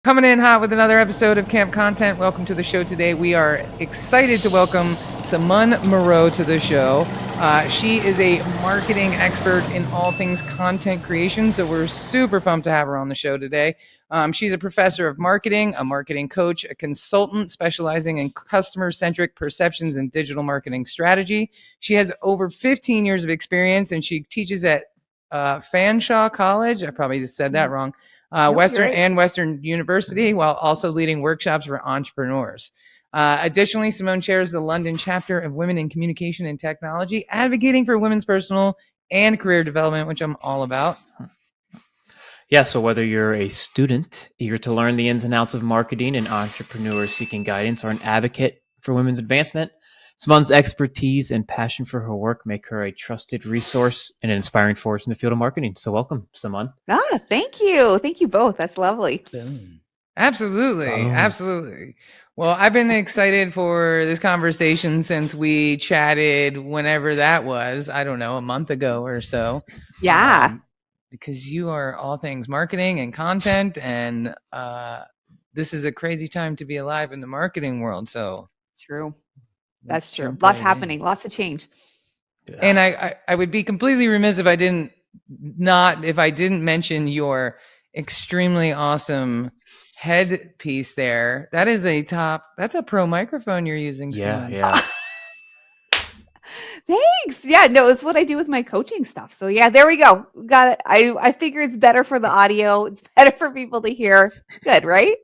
Coming in hot with another episode of Camp Content. Welcome to the show today. We are excited to welcome Simone Moreau to the show. She is a marketing expert in all things content creation, so we're super pumped to have her on the show today. She's a professor of marketing, a marketing coach, a consultant specializing in customer-centric perceptions and digital marketing strategy. She has over 15 years of experience, and she teaches at Fanshawe College. I probably just said that wrong. Western University, while also leading workshops for entrepreneurs. Additionally, Simone chairs the London chapter of Women in Communication and Technology, advocating for women's personal and career development, which I'm all about. Yeah, so whether you're a student eager to learn the ins and outs of marketing, an entrepreneur seeking guidance, or an advocate for women's advancement, Simone's expertise and passion for her work make her a trusted resource and an inspiring force in the field of marketing. So welcome, Simone. Thank you. Thank you both. That's lovely. Absolutely. Well, I've been excited for this conversation since we chatted whenever that was. I don't know, a month ago or so. Yeah. Because you are all things marketing and content, and this is a crazy time to be alive in the marketing world. So true. That's true. Lots happening. Lots of change. Yeah. And I would be completely remiss if I didn't mention your extremely awesome headpiece there. That's a pro microphone you're using. Yeah. Thanks. Yeah, no, it's what I do with my coaching stuff. So yeah, there we go. Got it. I figure it's better for the audio. It's better for people to hear. Good, right?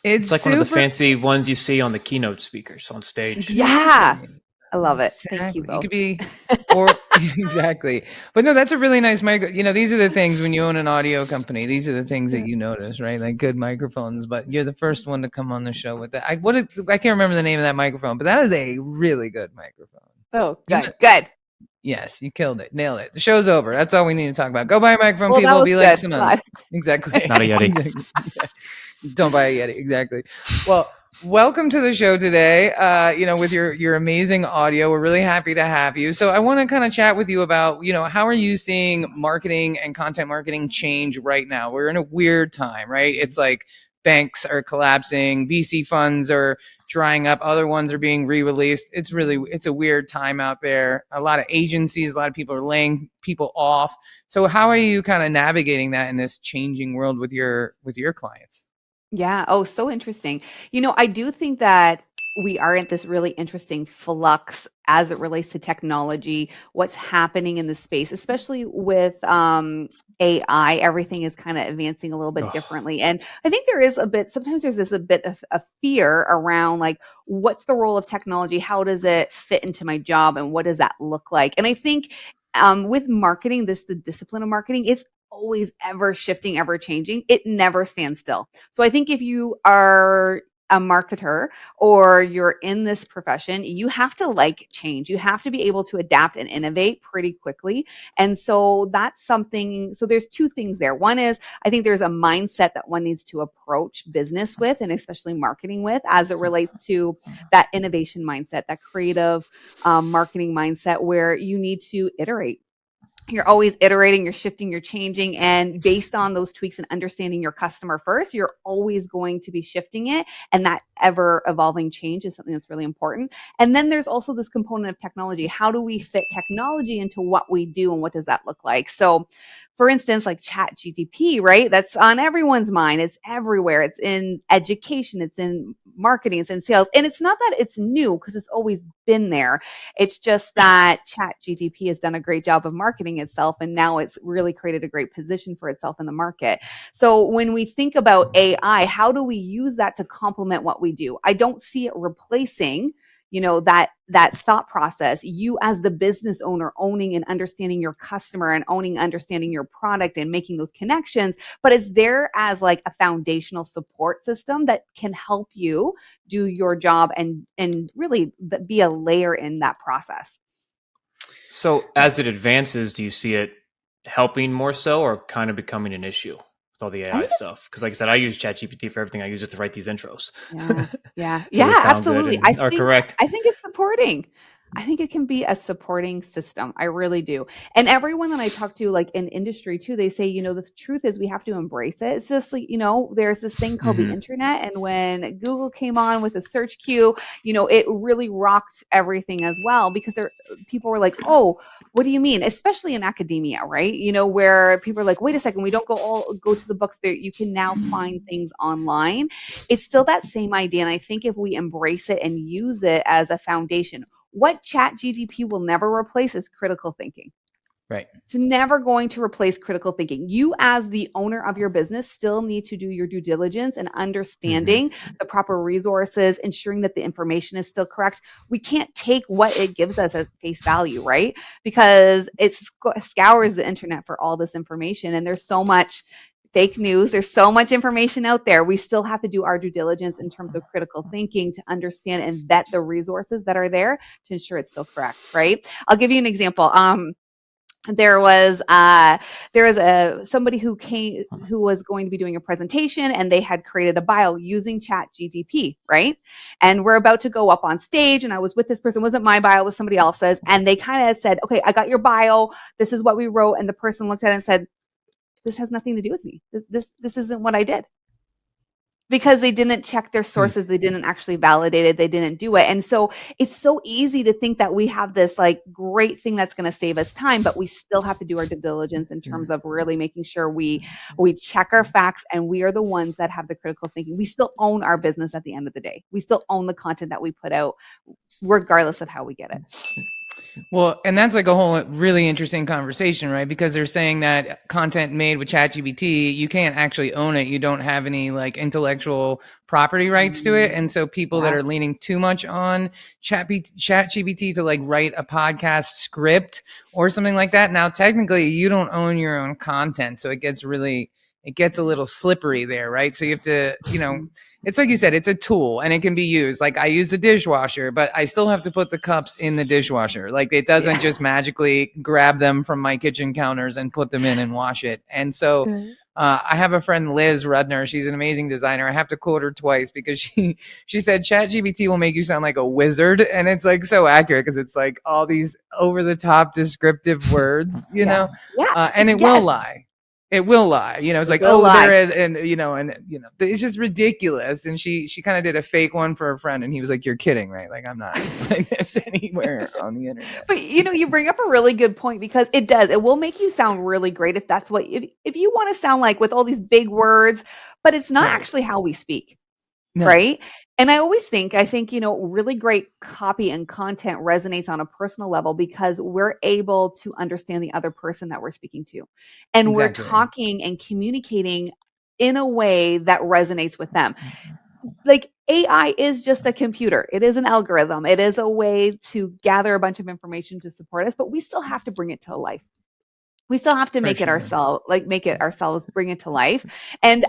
It's like one of the fancy ones you see on the keynote speakers on stage. Yeah. I love it. Exactly. Thank you both. You could be, exactly. But no, that's a really nice mic. These are the things when you own an audio company, these are the things that you notice, right? Like good microphones, but you're the first one to come on the show with that. I can't remember the name of that microphone, but that is a really good microphone. Oh, good. Yes, you killed it. Nailed it. The show's over. That's all we need to talk about. Go buy a microphone, people. Be like Simone. Exactly. Not a Yeti. Exactly. Don't buy a Yeti. Exactly. Well, welcome to the show today. With your amazing audio. We're really happy to have you. So I want to kind of chat with you about, how are you seeing marketing and content marketing change right now? We're in a weird time, right? It's like banks are collapsing, VC funds are drying up, other ones are being re-released. It's a weird time out there. A lot of agencies, a lot of people are laying people off. So how are you kind of navigating that in this changing world with your clients? Yeah. Oh, so interesting. I do think that we are at this really interesting flux as it relates to technology, what's happening in the space, especially with AI. Everything is kind of advancing a little bit differently. And I think sometimes there's a bit of a fear around like, what's the role of technology? How does it fit into my job? And what does that look like? And I think with marketing, the discipline of marketing, it's always ever shifting, ever changing. It never stands still. So I think if you are a marketer or you're in this profession, you have to like change. You have to be able to adapt and innovate pretty quickly. And so that's something. So there's two things there. One is I think there's a mindset that one needs to approach business with, and especially marketing with, as it relates to that innovation mindset, that creative marketing mindset where you need to iterate. You're always iterating, you're shifting, you're changing. And based on those tweaks and understanding your customer first, you're always going to be shifting it. And that ever evolving change is something that's really important. And then there's also this component of technology. How do we fit technology into what we do, and what does that look like? So for instance, like ChatGPT, right? That's on everyone's mind. It's everywhere. It's in education. It's in marketing. It's in sales. And it's not that it's new, because it's always been there. It's just that ChatGPT has done a great job of marketing itself. And now it's really created a great position for itself in the market. So when we think about AI, how do we use that to complement what we do? I don't see it replacing that thought process, you as the business owner owning and understanding your customer and understanding your product and making those connections, but it's there as like a foundational support system that can help you do your job and really be a layer in that process. So as it advances, do you see it helping more so, or kind of becoming an issue with all the AI stuff? Because like I said, I use ChatGPT for everything. I use it to write these intros. Yeah, So they sound absolutely. good and are correct. I think it's supporting. I think it can be a supporting system. I really do. And everyone that I talk to, like in industry too, they say, the truth is we have to embrace it. It's just like, there's this thing called the internet. And when Google came on with a search queue, it really rocked everything as well, because people were like, oh, what do you mean? Especially in academia, right? Where people are like, wait a second, we don't go to the books there. You can now find things online. It's still that same idea. And I think if we embrace it and use it as a foundation, what ChatGPT will never replace is critical thinking. Right. It's never going to replace critical thinking. You, as the owner of your business, still need to do your due diligence and understanding the proper resources, ensuring that the information is still correct. We can't take what it gives us at face value, right? Because it scours the internet for all this information, and there's so much fake news. There's so much information out there. We still have to do our due diligence in terms of critical thinking to understand and vet the resources that are there to ensure it's still correct, right? I'll give you an example. There was somebody who was going to be doing a presentation, and they had created a bio using ChatGPT, right? And we're about to go up on stage, and I was with this person. It wasn't my bio, it was somebody else's, and they kind of said, okay, I got your bio, this is what we wrote. And the person looked at it and said, this has nothing to do with me. This isn't what I did. Because they didn't check their sources, they didn't actually validate it, they didn't do it. And so it's so easy to think that we have this like great thing that's going to save us time, but we still have to do our due diligence in terms of really making sure we check our facts, and we are the ones that have the critical thinking. We still own our business at the end of the day. We still own the content that we put out, regardless of how we get it. Well, and that's like a whole really interesting conversation, right? Because they're saying that content made with ChatGPT, you can't actually own it. You don't have any like intellectual property rights to it. And so people that are leaning too much on ChatGPT to like write a podcast script or something like that, now technically you don't own your own content. So it gets a little slippery there, right? So you have to, it's like you said, it's a tool and it can be used. Like I use the dishwasher, but I still have to put the cups in the dishwasher. Like it doesn't just magically grab them from my kitchen counters and put them in and wash it. And so I have a friend, Liz Rudner. She's an amazing designer. I have to quote her twice because she said ChatGPT will make you sound like a wizard. And it's like so accurate because it's like all these over the top descriptive words, know, and it will lie. It will lie, it's like, oh, they're at, and it's just ridiculous. And she kind of did a fake one for a friend, and he was like, "You're kidding, right? Like, I'm not putting this anywhere on the internet." But you bring up a really good point, because it will make you sound really great if that's what if you want to sound like with all these big words, but it's not actually how we speak. No. Right. And I think, really great copy and content resonates on a personal level because we're able to understand the other person that we're speaking to. And we're talking and communicating in a way that resonates with them. Like AI is just a computer. It is an algorithm. It is a way to gather a bunch of information to support us, but we still have to bring it to life. We still have to make it ourselves, bring it to life. And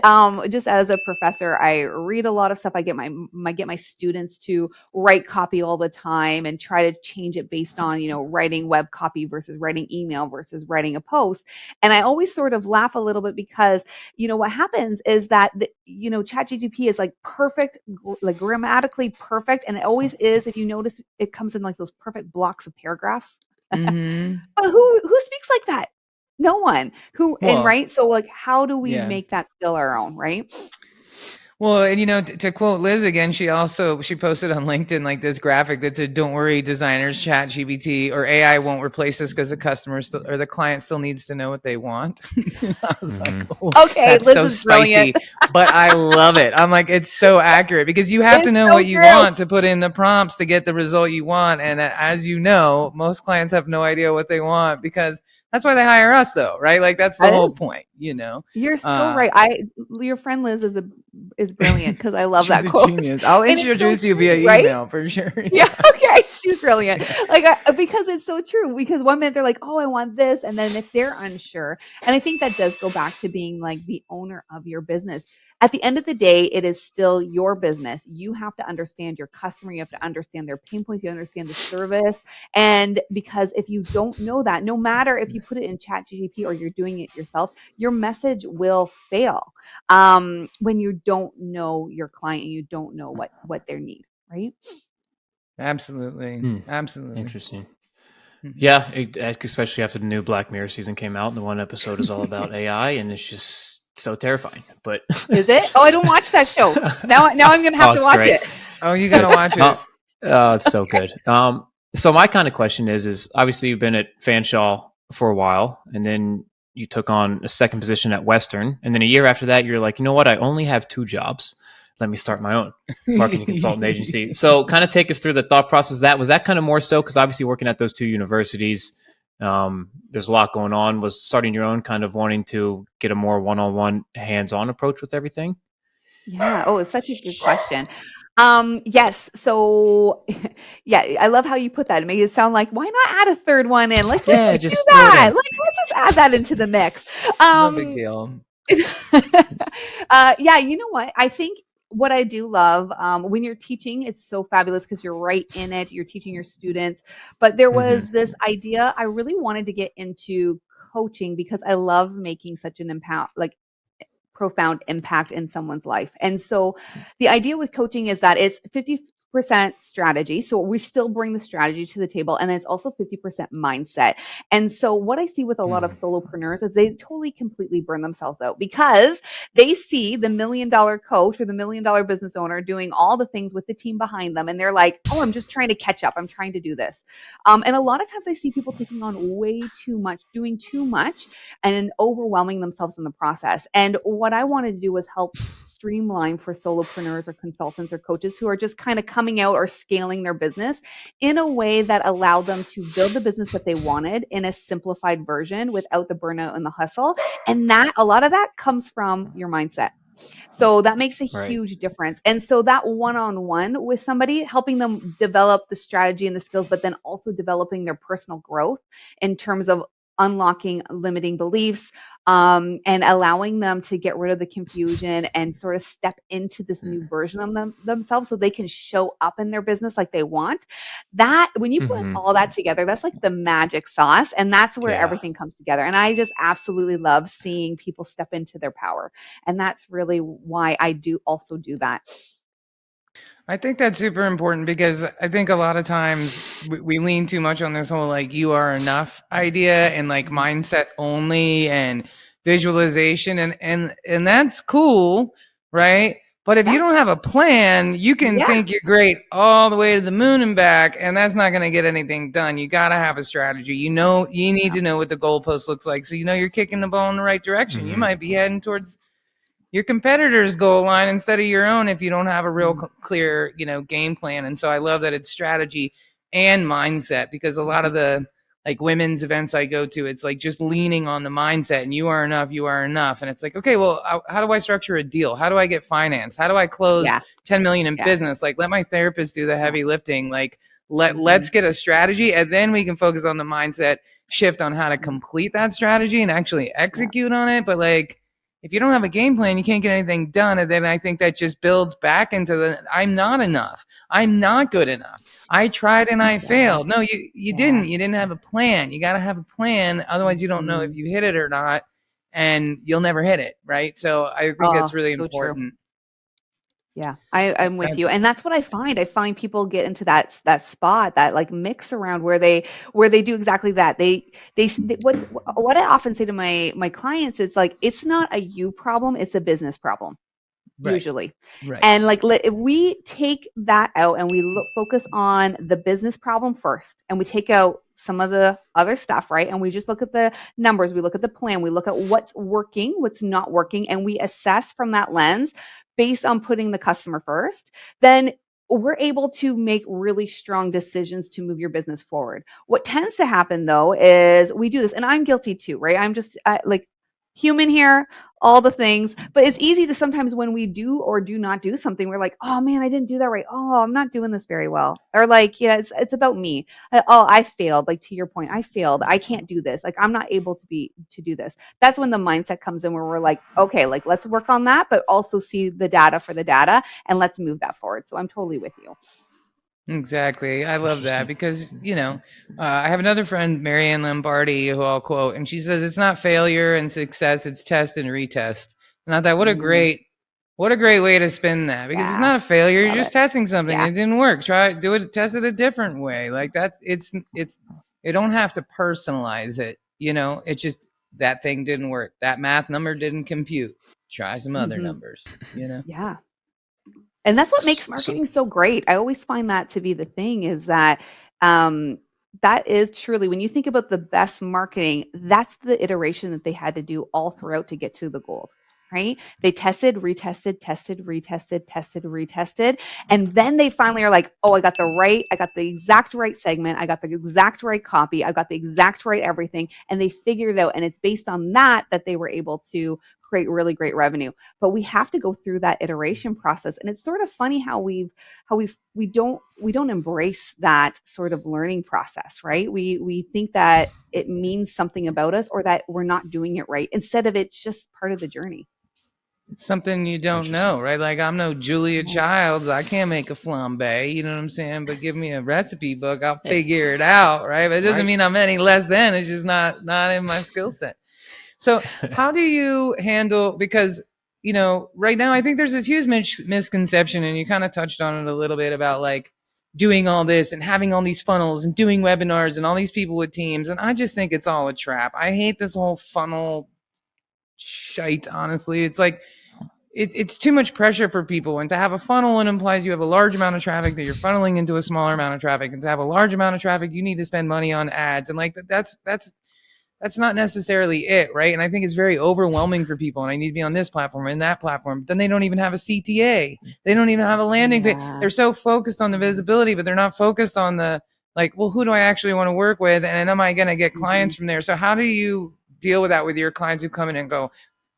just as a professor, I read a lot of stuff. I get my students to write copy all the time and try to change it based on, writing web copy versus writing email versus writing a post. And I always sort of laugh a little bit because, what happens is that, ChatGPT is like perfect, like grammatically perfect. And it always is. If you notice, it comes in like those perfect blocks of paragraphs. But who speaks like that? No one right. So like, how do we make that still our own, right? Well, and to quote Liz again, she posted on LinkedIn like this graphic that said, "Don't worry, designers, ChatGPT or AI won't replace us because the customer or the client still needs to know what they want." I was like, "Oh, okay, that's Liz so is spicy," brilliant. But I love it. I'm like, it's so accurate because you have to know what you want to put in the prompts to get the result you want. And as you know, most clients have no idea what they want because that's why they hire us, though, right? Like that's the whole point, You're so right. Your friend Liz is brilliant because I love that quote. Genius. I'll introduce you via email for sure. Yeah. Okay. She's brilliant. Like because it's so true. Because one minute they're like, "Oh, I want this," and then if they're unsure, and I think that does go back to being like the owner of your business. At the end of the day, it is still your business. You have to understand your customer. You have to understand their pain points. You understand the service. And because if you don't know that, no matter if you put it in ChatGPT or you're doing it yourself, your message will fail when you don't know your client and you don't know what their need, right? Absolutely. Absolutely. Interesting. Yeah, especially after the new Black Mirror season came out, and the one episode is all about AI, and it's just so terrifying. But Is it? Oh, I don't watch that show. Now I'm going to have to it's watch great. it. Oh, you It's got to good. watch it. Oh, it's so good. So my kind of question is obviously you've been at Fanshawe for a while, and then you took on a second position at Western, and then a year after that, you're like, you know what? I only have 2 jobs. Let me start my own marketing consultant agency. So kind of take us through the thought process of that. Was that kind of more so because obviously working at those 2 universities, there's a lot going on. Was starting your own kind of wanting to get a more one-on-one hands-on approach with everything? Yeah. Oh, it's such a good question. Yes. So, yeah, I love how you put that. It made it sound like, why not add a third one in? Like, let's Yeah, just do just throw it that. in. Like, let's just add that into the mix. No big deal. Yeah, you know what? I think what I do love when you're teaching, it's so fabulous because you're right in it. You're teaching your students. But there was this idea I really wanted to get into coaching because I love making such an impact, like profound impact in someone's life. And so the idea with coaching is that it's 50% strategy. So we still bring the strategy to the table, and it's also 50% mindset. And so what I see with a lot of solopreneurs is they totally completely burn themselves out because they see the $1 million coach or the $1 million business owner doing all the things with the team behind them. And they're like, oh, I'm just trying to catch up. I'm trying to do this. And a lot of times I see people taking on way too much, doing too much, and overwhelming themselves in the process. And what I wanted to do was help streamline for solopreneurs or consultants or coaches who are just kind of coming out or scaling their business in a way that allowed them to build the business that they wanted in a simplified version without the burnout and the hustle. And that a lot of that comes from your mindset. So that makes a huge difference. And so that one-on-one with somebody, helping them develop the strategy and the skills, but then also developing their personal growth in terms of unlocking limiting beliefs, and allowing them to get rid of the confusion and sort of step into this new version of themselves so they can show up in their business like they want. That when you put all that together, that's like the magic sauce, and that's where everything comes together. And I just absolutely love seeing people step into their power. And that's really why I do also do that. I think that's super important because I think a lot of times we lean too much on this whole like you are enough idea and like mindset only and visualization and that's cool, right? But if you don't have a plan, you can think you're great all the way to the moon and back, and that's not going to get anything done. You got to have a strategy. You know, you need to know what the goalpost looks like, so you know you're kicking the ball in the right direction. You might be heading towards your competitor's goal line instead of your own if you don't have a real clear, game plan. And so I love that it's strategy and mindset, because a lot of the like women's events I go to, it's like just leaning on the mindset and you are enough. And it's like, okay, well, how do I structure a deal? How do I get finance? How do I close 10 million in business? Like, let my therapist do the heavy lifting. Like, let's get a strategy, and then we can focus on the mindset shift on how to complete that strategy and actually execute on it. But like, if you don't have a game plan, you can't get anything done. And then I think that just builds back into the I'm not enough. I'm not good enough. I tried and I failed. No, you didn't. You didn't have a plan. You got to have a plan. Otherwise, you don't know if you hit it or not, and you'll never hit it. Right. So I think that's really So true. important. Yeah, I'm with you. And that's what I find. I find people get into that spot, that like mix around where they do exactly that. They what I often say to my clients is like, it's not a you problem, it's a business problem. Right. Usually. Right. And like if we take that out and we focus on the business problem first, and we take out some of the other stuff, right? And we just look at the numbers, we look at the plan, we look at what's working, what's not working, and we assess from that lens based on putting the customer first, then we're able to make really strong decisions to move your business forward. What tends to happen though is we do this, and I'm guilty too, right? I'm just like human here, all the things, but it's easy to sometimes when we do or do not do something, we're like, oh man, I didn't do that right. Oh, I'm not doing this very well. Or like, yeah, it's about me. Oh, I failed. Like to your point, I failed. I can't do this. Like I'm not able to do this. That's when the mindset comes in where we're like, okay, like let's work on that, but also see the data for the data and let's move that forward. So I'm totally with you. Exactly. I love that because, I have another friend, Marianne Lombardi, who I'll quote, and she says, it's not failure and success, it's test and retest. And I thought, what a great What a great way to spin that, because it's Yeah. not a failure. You're Love just it. testing something. Yeah. It didn't work. Test it a different way. Like you don't have to personalize it. It's just that thing didn't work. That math number didn't compute. Try some other Hmm. numbers, Yeah. And that's what makes So marketing so great. I always find that to be the thing is that um, that is truly, when you think about the best marketing, that's the iteration that they had to do all throughout to get to the goal, right? They tested, retested, tested, retested, tested, retested. And then they finally are like, oh, I got the exact right segment. I got the exact right copy. I got the exact right everything. And they figured it out. And it's based on that they were able to create really great revenue. But we have to go through that iteration process, and it's sort of funny how we don't embrace that sort of learning process, right? We think that it means something about us, or that we're not doing it right, instead of it's just part of the journey. It's something you don't interesting. know, right? Like I'm no Julia Right. Childs. I can't make a flambe. You know what I'm saying? But give me a recipe book, I'll figure it out, right? But it doesn't Right. mean I'm any less than. It's just not in my skill set. So how do you handle, because right now I think there's this huge misconception, and you kind of touched on it a little bit, about like doing all this and having all these funnels and doing webinars and all these people with teams, and I just think it's all a trap. I hate this whole funnel shite, honestly. It's like it's too much pressure for people, and to have a funnel, it implies you have a large amount of traffic that you're funneling into a smaller amount of traffic, and to have a large amount of traffic you need to spend money on ads, and like that's not necessarily it, right? And I think it's very overwhelming for people. And I need to be on this platform and that platform. But then they don't even have a CTA. They don't even have a landing page. Yeah. They're so focused on the visibility, but they're not focused on the, like, well, who do I actually want to work with? And am I going to get clients from there? So how do you deal with that with your clients who come in and go,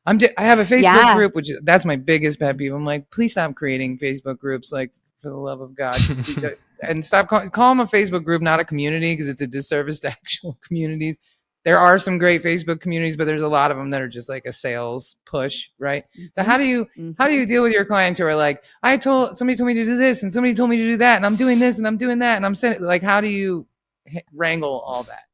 I have a Facebook Yeah. group, that's my biggest pet peeve. I'm like, please stop creating Facebook groups, like, for the love of God. And stop call them a Facebook group, not a community, because it's a disservice to actual communities. There are some great Facebook communities, but there's a lot of them that are just like a sales push, right? So how do you deal with your clients who are like, somebody told me to do this, and somebody told me to do that, and I'm doing this and I'm doing that, and I'm saying, like, how do you wrangle all that?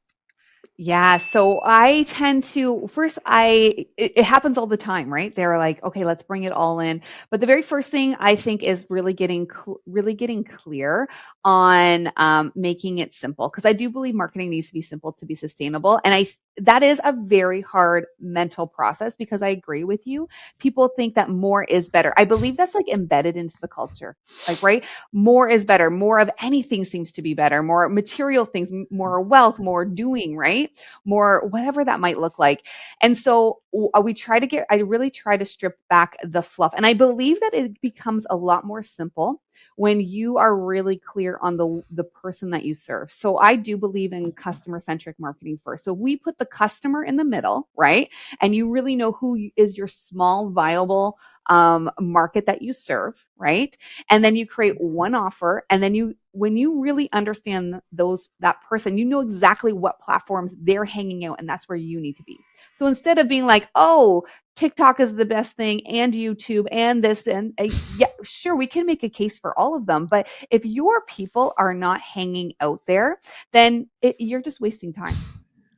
Yeah, so I tend to first it happens all the time, right? They're like, okay, let's bring it all in. But the very first thing I think is really getting clear on making it simple, because I do believe marketing needs to be simple to be sustainable, and that is a very hard mental process, because I agree with you. People think that more is better. I believe that's like embedded into the culture, like, right? More is better. More of anything seems to be better. More material things, more wealth, more doing, right? More whatever that might look like. And so I really try to strip back the fluff. And I believe that it becomes a lot more simple when you are really clear on the person that you serve. So I do believe in customer-centric marketing first. So we put the customer in the middle, right? And you really know who is your small, viable market that you serve, right? And then you create one offer, and then when you really understand that person, you know exactly what platforms they're hanging out, and that's where you need to be. So instead of being like, oh, TikTok is the best thing, and YouTube, and this, and yeah, sure, we can make a case for all of them, but if your people are not hanging out there, then you're just wasting time.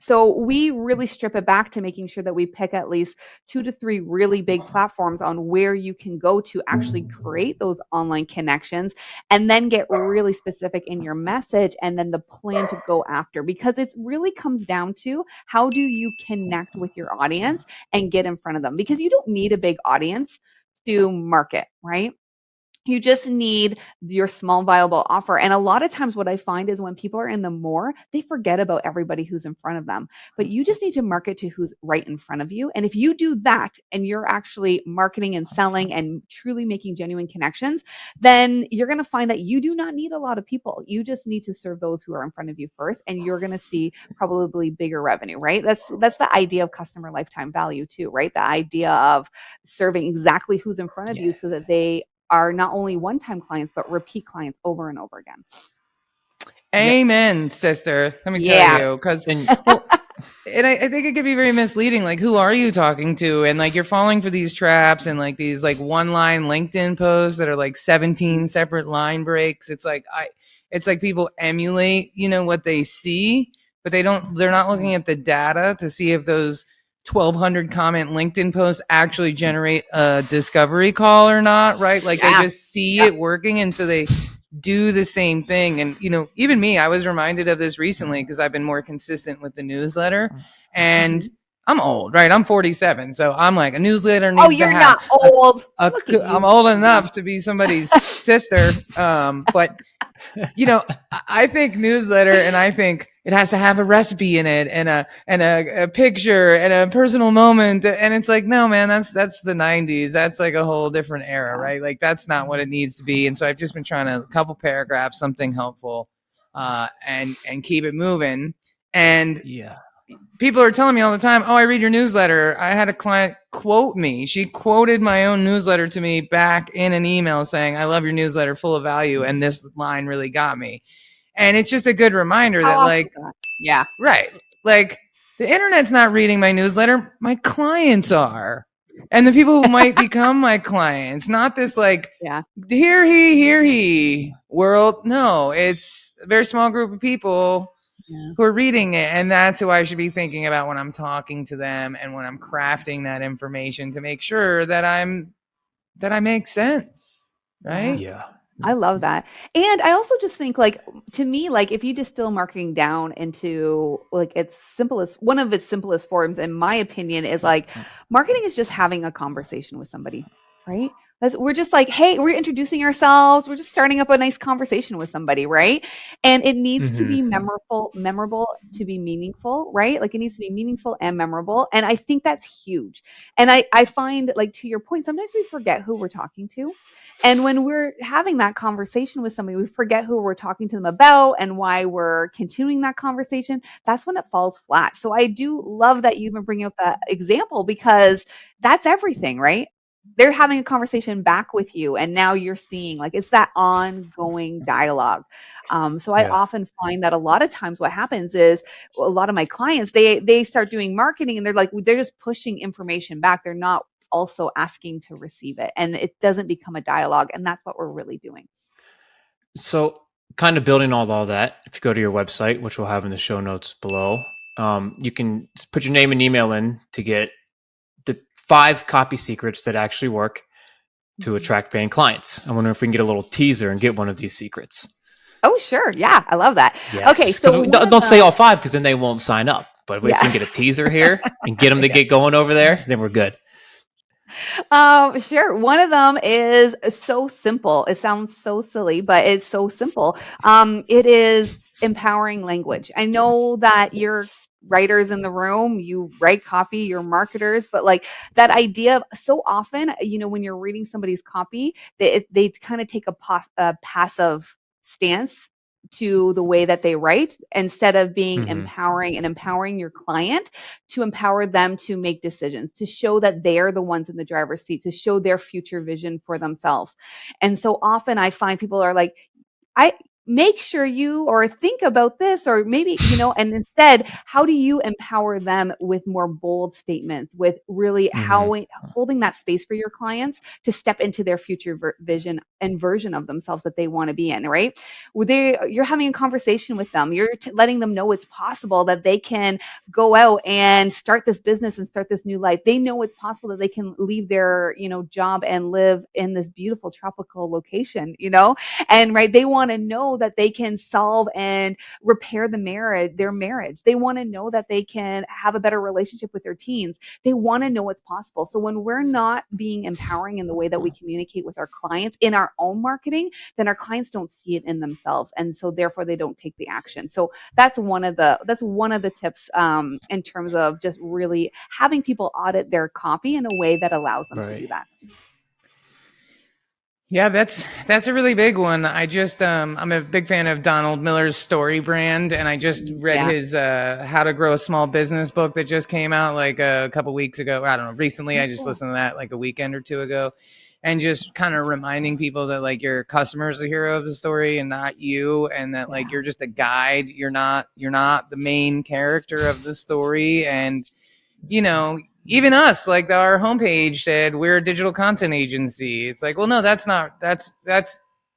So we really strip it back to making sure that we pick at least 2 to 3 really big platforms on where you can go to actually create those online connections, and then get really specific in your message and then the plan to go after, because it really comes down to how do you connect with your audience and get in front of them, because you don't need a big audience to market, right? You just need your small viable offer. And a lot of times what I find is when people are in the more, they forget about everybody who's in front of them. But you just need to market to who's right in front of you. And if you do that and you're actually marketing and selling and truly making genuine connections, then you're going to find that you do not need a lot of people. You just need to serve those who are in front of you first, and you're going to see probably bigger revenue, right? That's the idea of customer lifetime value too, right? The idea of serving exactly who's in front of you so that they are not only one-time clients, but repeat clients over and over again. Amen, sister. Let me tell you, because and I think it could be very misleading. Like, who are you talking to? And like, you're falling for these traps and like these like one-line LinkedIn posts that are like 17 separate line breaks. It's like people emulate, what they see, but they're not looking at the data to see if those 1,200 comment LinkedIn posts actually generate a discovery call or not, right? Like they Yeah. just see it working, and so they do the same thing. And even me, I was reminded of this recently because I've been more consistent with the newsletter, and I'm old, right? I'm 47, so I'm like, a newsletter Oh, needs to you're have not old. Look at I'm you. old enough to be somebody's sister, but I think newsletter, and I think it has to have a recipe in it, and a picture and a personal moment, and it's like, no, man, that's the 90s. That's like a whole different era, right? Like that's not what it needs to be. And so I've just been trying to, a couple paragraphs, something helpful, and keep it moving. And people are telling me all the time, oh, I read your newsletter. I had a client quote me. She quoted my own newsletter to me back in an email saying, I love your newsletter, full of value, and this line really got me. And it's just a good reminder How that, awesome like, is that? Yeah. right, like the internet's not reading my newsletter. My clients are. And the people who might become my clients, not this like, Yeah. hear he world. No, it's a very small group of people who are reading it, and that's who I should be thinking about when I'm talking to them and when I'm crafting that information to make sure that I make sense, right? Yeah. I love that. And I also just think, like, to me, like, if you distill marketing down into like one of its simplest forms, in my opinion, is like marketing is just having a conversation with somebody, right? We're just like, hey, we're introducing ourselves. We're just starting up a nice conversation with somebody, right? And it needs to be memorable to be meaningful, right? Like it needs to be meaningful and memorable. And I think that's huge. And I find, like, to your point, sometimes we forget who we're talking to. And when we're having that conversation with somebody, we forget who we're talking to them about and why we're continuing that conversation. That's when it falls flat. So I do love that you even bring up that example, because that's everything, right? They're having a conversation back with you, and now you're seeing, like, it's that ongoing dialogue. So I often find that a lot of times what happens is a lot of my clients, they start doing marketing, and they're just pushing information back. They're not also asking to receive it, and it doesn't become a dialogue, and that's what we're really doing. So, kind of building all that, if you go to your website, which we'll have in the show notes below, you can put your name and email in to get the 5 copy secrets that actually work to attract paying clients. I wonder if we can get a little teaser and get one of these secrets. Oh, sure. Yeah, I love that. Yes. Okay, so don't say all 5, because then they won't sign up. But if we can get a teaser here and get them to get going over there, then we're good. Sure. One of them is so simple. It sounds so silly, but it's so simple. It is empowering language. I know that you're writers in the room, you write copy, you're marketers, but like that idea of, so often, when you're reading somebody's copy, they kind of take a passive stance to the way that they write, instead of being empowering and empowering your client to empower them to make decisions, to show that they're the ones in the driver's seat, to show their future vision for themselves. And so often I find people are like, I make sure you, or think about this, or maybe, and instead, how do you empower them with more bold statements, with really holding that space for your clients to step into their future vision and version of themselves that they want to be in, right? You're having a conversation with them. You're letting them know it's possible that they can go out and start this business and start this new life. They know it's possible that they can leave their, job and live in this beautiful tropical location, and right, they want to know that they can solve and repair their marriage. They want to know that they can have a better relationship with their teens. They want to know what's possible. So when we're not being empowering in the way that we communicate with our clients in our own marketing, then our clients don't see it in themselves, and so therefore they don't take the action. So that's one of the tips, in terms of just really having people audit their copy in a way that allows them to do that. Yeah, that's a really big one. I just I'm a big fan of Donald Miller's Story Brand, and I just read his How to Grow a Small Business book that just came out like a couple weeks ago. I don't know, recently. I just listened to that like a weekend or two ago, and just kind of reminding people that like your customer is the hero of the story and not you, and that like you're just a guide. You're not the main character of the story, and even us, like our homepage said, we're a digital content agency. It's like, well, no, that's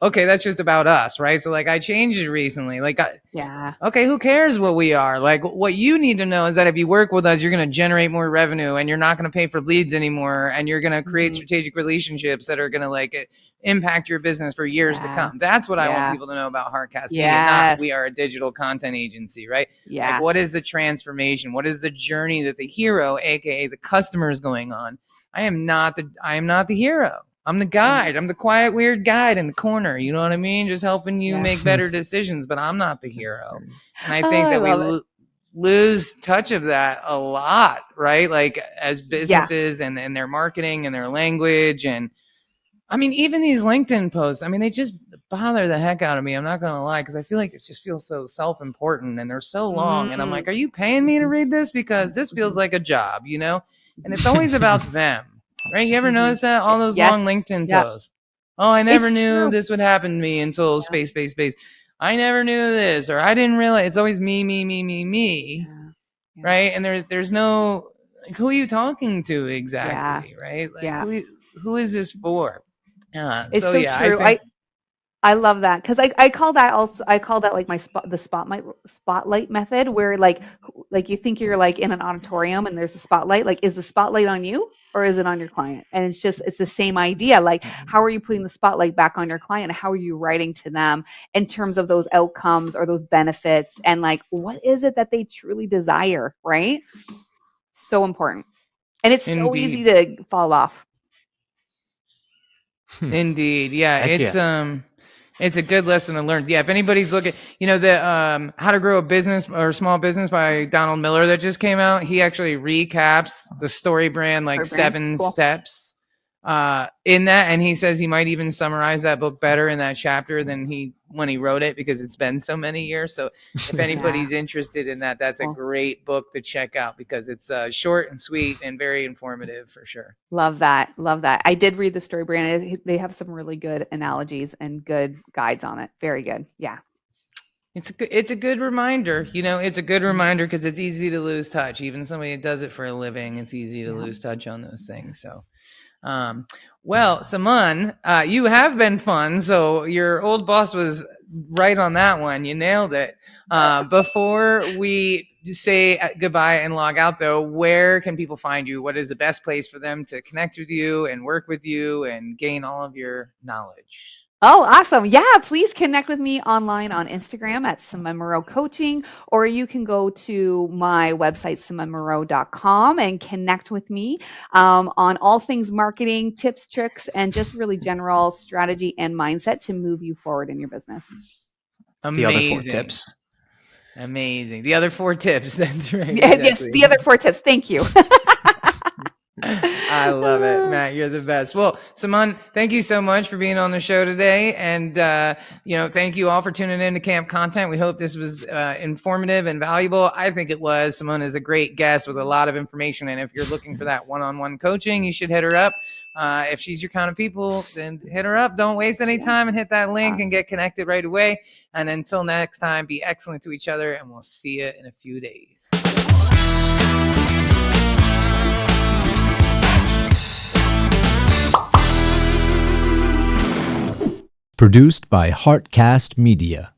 okay, that's just about us, right? So like I changed it recently. Like Yeah. okay, who cares what we are? Like what you need to know is that if you work with us, you're going to generate more revenue and you're not going to pay for leads anymore. And you're going to create strategic relationships that are going to like impact your business for years to come. That's what I want people to know about Heartcast, be it not we are a digital content agency, right? Like what is the transformation? What is the journey that the hero, AKA the customer, is going on? I am not the hero. I'm the guide. I'm the quiet, weird guide in the corner. You know what I mean? Just helping you make better decisions, but I'm not the hero. And I think that we lose touch of that a lot, right? Like as businesses and their marketing and their language. And I mean, even these LinkedIn posts, I mean, they just bother the heck out of me. I'm not going to lie, because I feel like it just feels so self-important and they're so long. And I'm like, are you paying me to read this? Because this feels like a job, you know? And it's always about them. Right? You ever notice that? All those long LinkedIn posts. Oh, I never knew this would happen to me until space. I never knew this, or I didn't realize. It's always me. Right? And there's no, like, who are you talking to exactly? Right? Like who is this for? It's so true. I love that, because I call that like the spotlight method, where like you think you're like in an auditorium and there's a spotlight. Like, is the spotlight on you or is it on your client? And it's the same idea. Like, how are you putting the spotlight back on your client? How are you writing to them in terms of those outcomes or those benefits? And like, what is it that they truly desire? Right? So important. And it's so easy to fall off. Indeed. Yeah. It's a good lesson to learn. Yeah, if anybody's looking, the How to Grow a Business or Small Business by Donald Miller that just came out, he actually recaps the story brand, like 7 steps in that. And he says he might even summarize that book better in that chapter than when he wrote it, because it's been so many years. So if anybody's interested in that, that's a great book to check out, because it's short and sweet and very informative for sure. Love that. I did read the story brand. They have some really good analogies and good guides on it. Very good. Yeah. It's a good reminder. It's a good reminder, because it's easy to lose touch. Even somebody that does it for a living, it's easy to lose touch on those things. So well, Simone, you have been fun. So your old boss was right on that one. You nailed it. Before we say goodbye and log out, though, where can people find you? What is the best place for them to connect with you and work with you and gain all of your knowledge? Oh, awesome. Yeah, please connect with me online on Instagram at Simone Moreau Coaching, or you can go to my website, SimoneMoreau.com, and connect with me on all things marketing, tips, tricks, and just really general strategy and mindset to move you forward in your business. Amazing. The other 4 tips. Amazing. The other 4 tips. That's right. Exactly. Yes, the other 4 tips. Thank you. I love it, Matt. You're the best. Well, Simone, thank you so much for being on the show today. And, thank you all for tuning in to Camp Content. We hope this was informative and valuable. I think it was. Simone is a great guest with a lot of information. And if you're looking for that one-on-one coaching, you should hit her up. If she's your kind of people, then hit her up. Don't waste any time and hit that link and get connected right away. And until next time, be excellent to each other, and we'll see you in a few days. Produced by Heartcast Media.